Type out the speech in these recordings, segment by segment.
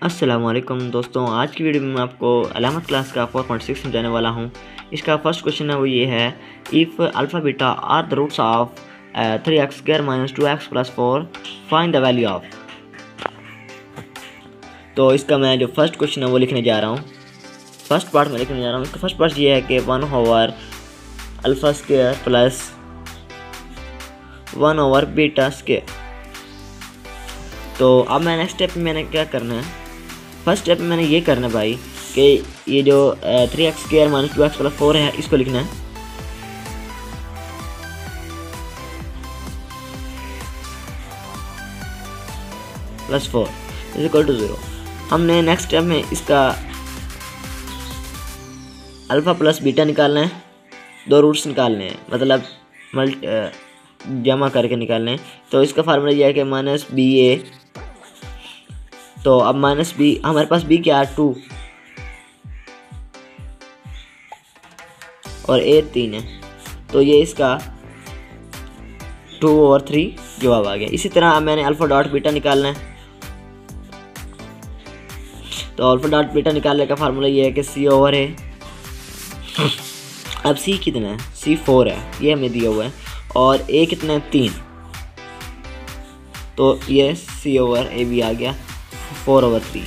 अस्सलामुअलैकुम दोस्तों, आज की वीडियो में मैं आपको अलामत क्लास का 4.6 समझाने वाला हूँ। इसका फर्स्ट क्वेश्चन है वो ये है, if alpha beta are the roots of 3x² - 2x + 4 find the value of. तो इसका मैं जो फर्स्ट क्वेश्चन है वो लिखने जा रहा हूँ। फर्स्ट पार्ट में लिखने जा रहा हूँ। इसका फर्स्ट पार्ट ये है कि 1/α² + 1/β²। तो अब मैं नेक्स्ट स्टेप में मैंने क्या करना है, फर्स्ट स्टेप में मैंने ये करना है भाई कि ये जो 3x² - 2x + 4 है इसको लिखना है। +4 = 0। हमने नेक्स्ट स्टेप में इसका अल्फ़ा प्लस बीटा निकालना है, दो रूट्स निकालने हैं, मतलब जमा करके निकालने हैं। तो इसका फार्मूला यह है कि -ba। तो अब -b, हमारे पास b क्या है 2 और a 3 है, तो ये इसका 2/3 जवाब आ गया। इसी तरह अब मैंने अल्फ़ा डॉट बीटा निकालना है। तो अल्फ़ा डॉट बीटा निकालने का फार्मूला ये है कि c/a। अब c कितना है, c 4 है, ये हमें दिया हुआ है, और a कितना है 3, तो ये c/a भी आ गया 4/3।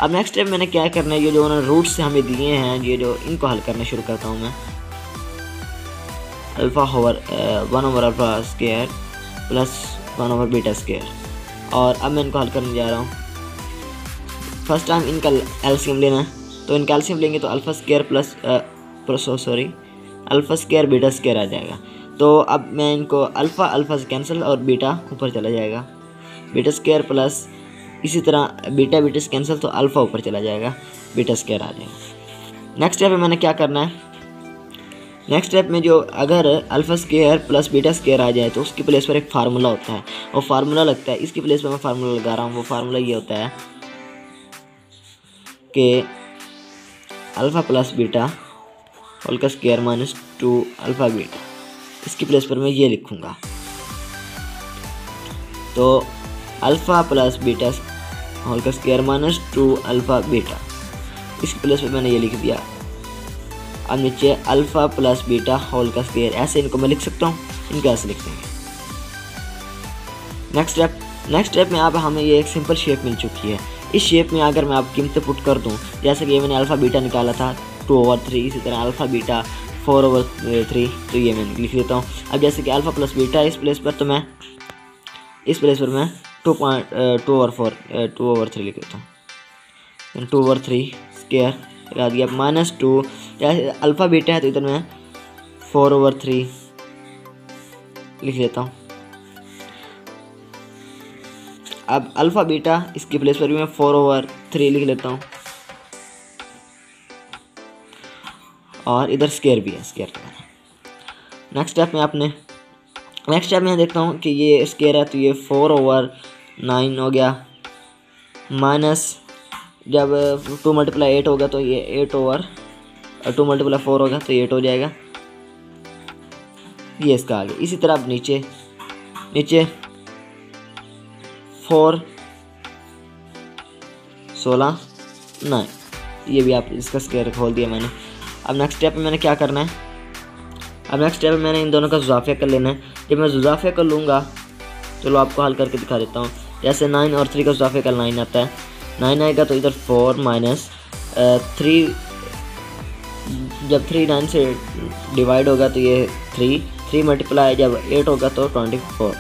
अब नेक्स्ट स्टेप मैंने क्या करना है, ये जो उन्होंने रूट्स हमें दिए हैं, ये जो इनको हल करना शुरू करता हूँ मैं। अल्फ़ा 1/α² + 1/β², और अब मैं इनको हल करने जा रहा हूँ। फर्स्ट टाइम इनका एलसीएम लेना है, तो इनका एलसीएम लेंगे तो α² β² आ जाएगा। तो अब मैं इनको अल्फ़ा से कैंसिल और बीटा ऊपर चला जाएगा, β² प्लस, इसी तरह बीटा से कैंसिल तो अल्फ़ा ऊपर चला जाएगा, β² आ जाएगा। नेक्स्ट स्टेप में मैंने क्या करना है, नेक्स्ट स्टेप में जो अगर α² + β² आ जाए तो उसकी प्लेस पर एक फार्मूला होता है, वो फार्मूला लगता है। इसकी प्लेस पर मैं फार्मूला लगा रहा हूँ। वो फार्मूला ये होता है कि अल्फ़ा प्लस बीटा होल का स्क्वायर माइनस 2α बीटा। इसकी प्लेस पर मैं ये लिखूँगा, तो अल्फ़ा प्लस बीटा होल का स्क्वायर माइनस 2α बीटा। इसकी प्लेस पर मैंने ये लिख दिया। अब नीचे अल्फ़ा प्लस बीटा होल का स्क्वायर, ऐसे इनको मैं लिख सकता हूँ, इनको ऐसे लिख देंगे। नेक्स्ट स्टेप में अब हमें ये एक सिंपल शेप मिल चुकी है। इस शेप में अगर मैं आप कीमतें पुट कर दूं, जैसे कि ये मैंने अल्फ़ा बीटा निकाला था 2/3, इसी तरह अल्फ़ा बीटा 4/3, तो ये मैं लिख लेता हूँ। अब जैसे कि अल्फ़ा प्लस बीटा इस प्लेस पर, तो मैं इस प्लेस पर मैं 2/3 लिख देता हूँ। 2/3 स्क्वायर लगा दिया, -2, जैसे अल्फ़ा बीटा है तो इधर मैं 4/3 लिख लेता हूँ। अब अल्फ़ा बीटा इसकी प्लेस पर भी मैं 4/3 लिख लेता हूँ, और इधर स्क्वायर भी है, स्क्वायर लगाना। नेक्स्ट स्टेप में देखता हूँ कि ये स्क्वायर है, तो ये 4/9 हो गया, माइनस जब 2 × 8 होगा तो ये 8/2 × 4 होगा तो 8 हो जाएगा, ये इसका आ गया। इसी तरह अब नीचे 4 16 9, ये भी आप इसका स्क्वायर खोल दिया मैंने। अब नेक्स्ट स्टेप में मैंने क्या करना है, अब नेक्स्ट स्टेप में मैंने इन दोनों का जुज़ाफ़िया कर लेना है। जब मैं जुज़ाफ़िया कर लूँगा, चलो आपको हल करके दिखा देता हूँ। जैसे 9 और 3 का जुज़ाफ़िया का 9 आता है, 9 आएगा तो इधर 4 माइनस 3, जब 3 9 से डिवाइड होगा तो ये 3 मल्टीप्लाई जब 8 होगा तो 24।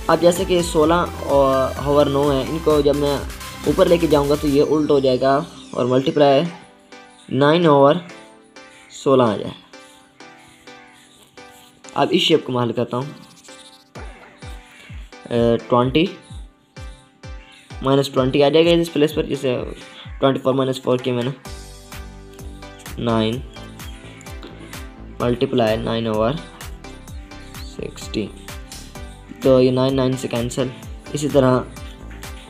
अब जैसे कि 16/9 है, इनको जब मैं ऊपर लेके जाऊंगा तो ये उल्ट हो जाएगा और मल्टीप्लाई 9/16 आ जाएगा। अब इस शेप को मैं हल करता हूँ। 20 -20 आ जाएगा इस प्लेस पर, जैसे 24 - 4 किया मैंने, 9 मल्टीप्लाई 9/16, तो ये 9 से कैंसिल। इसी तरह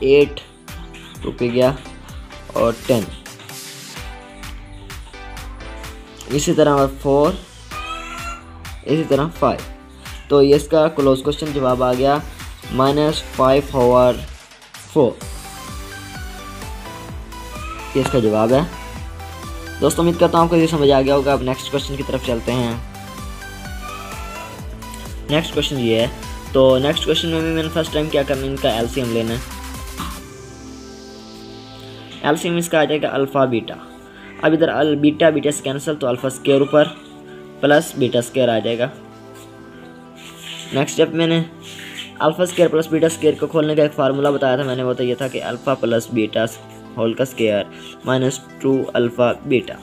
8 2 पे गया और 10, इसी तरह 4, इसी तरह 5। तो ये इसका क्लोज क्वेश्चन जवाब आ गया -5/4। ये इसका जवाब है। दोस्तों उम्मीद करता हूँ आपको ये समझ आ गया होगा। अब नेक्स्ट क्वेश्चन की तरफ चलते हैं। नेक्स्ट क्वेश्चन ये है, तो नेक्स्ट क्वेश्चन में भी मैंने फर्स्ट टाइम क्या करना है, इनका एलसीएम लेना है। एलसीएम इसका आ जाएगा अल्फ़ा बीटा। अब इधर बीटा बीटा से कैंसिल, तो अल्फ़ा स्क्वायर ऊपर प्लस बीटा स्क्वायर आ जाएगा। नेक्स्ट स्टेप मैंने alpha square plus beta square को खोलने का एक फार्मूला बताया था मैंने, वो तो ये था कि अल्फ़ा प्लस बीटा होल का square minus 2 alpha beta.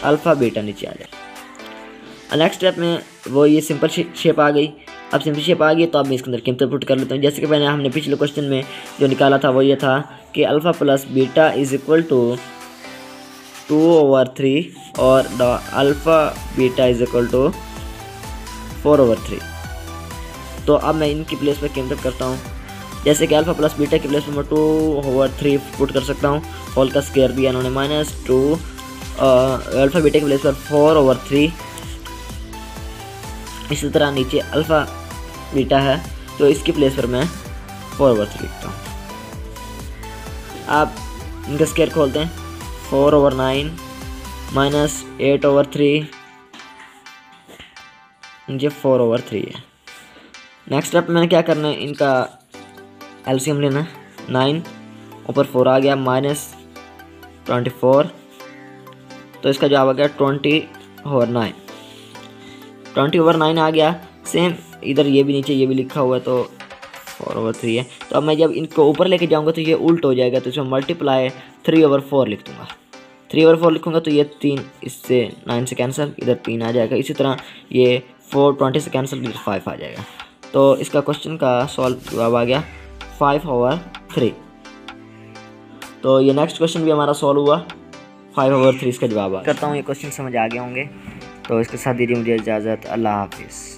Alpha beta नीचे आ जाए। नेक्स्ट स्टेप में वो ये सिंपल शेप आ गई। अब सिंपल शेप आ गई तो अब मैं इसके अंदर कीमतें पुट कर लेता हूँ। जैसे कि मैंने हमने पिछले क्वेश्चन में जो निकाला था वो ये था कि alpha plus beta is equal to 2/3 और the alpha beta is equal to 4/3। तो अब मैं इनकी प्लेस पर कीमत करता हूँ। जैसे कि अल्फ़ा प्लस बीटा की प्लेस पर मैं 2/3 पुट कर सकता हूँ। होल का स्क्वायर भी इन्होंने माइनस 2 अल्फ़ा बीटा की प्लेस पर 4/3। इसी तरह नीचे अल्फ़ा बीटा है तो इसकी प्लेस पर मैं 4/3 लिखता हूँ। आप इनका स्क्वायर खोलते हैं, 4/9 माइनस 8/3 नीचे 4/3 है। नेक्स्ट स्टेप मैंने क्या करना है, इनका एलसीएम लेना है। 9 ऊपर 4 आ गया माइनस 24, तो इसका जवाब आ गया 20/9। 20/9 आ गया। सेम इधर ये भी नीचे ये भी लिखा हुआ है तो 4/3 है। तो अब मैं जब इनको ऊपर लेके जाऊंगा तो ये उल्ट हो जाएगा, तो इसमें मल्टीप्लाई 3/4 लिख दूंगा। 3/4 लिखूंगा तो ये 3 इससे 9 से कैंसिल, इधर 3 आ जाएगा। इसी तरह ये 4 20 से कैंसिल, इधर 5 आ जाएगा। तो इसका क्वेश्चन का सॉल्व जवाब आ गया 5/3। तो ये नेक्स्ट क्वेश्चन भी हमारा सॉल्व हुआ, 5/3 इसका जवाब आ करता हूँ। ये क्वेश्चन समझ आ गए होंगे। तो इसके साथ दीजिए मुझे इजाज़त। अल्लाह हाफिज़।